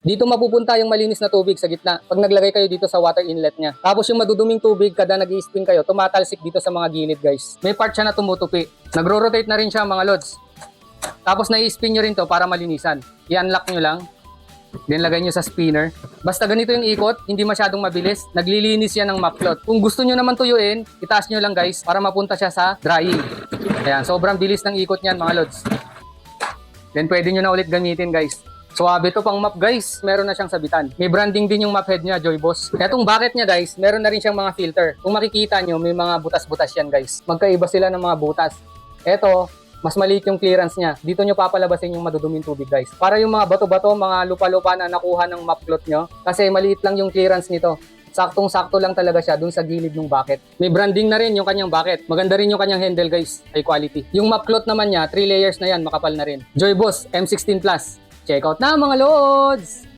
Dito mapupunta yung malinis na tubig sa gitna pag naglagay kayo dito sa water inlet niya. Tapos yung maduduming tubig, kada nag-i-spin kayo, tumatalsik dito sa mga gilid guys. May part siya na tumutupi. Nagro-rotate na rin siya mga lods. Tapos nai-spin nyo rin to para malinisan. I-unlock nyo lang. Then lagay nyo sa spinner. Basta ganito yung ikot, hindi masyadong mabilis. Naglilinis yan ng mop cloth. Kung gusto nyo naman tuyuin, itaas nyo lang guys para mapunta siya sa drying. Ayan, sobrang bilis ng ikot niyan mga lods. Then pwede nyo na ulit gamitin guys. Suwabe to pang map guys, meron na siyang sabitan. May branding din yung map head niya, Joy Boss. Etong bucket niya guys, meron na rin siyang mga filter. Kung makikita nyo, may mga butas-butas yan guys. Magkaiba sila ng mga butas. Eto, mas maliit yung clearance niya. Dito nyo papalabasin yung maduduming tubig guys. Para yung mga bato-bato, mga lupa-lupa na nakuha ng mop cloth nyo. Kasi maliit lang yung clearance nito. Saktong-sakto lang talaga siya dun sa gilid ng bucket. May branding na rin yung kanyang bucket. Maganda rin yung kanyang handle guys. High quality. Yung mop cloth naman niya, 3 layers na yan, makapal na rin. Joy Boss M16 Plus. Check out na mga lods!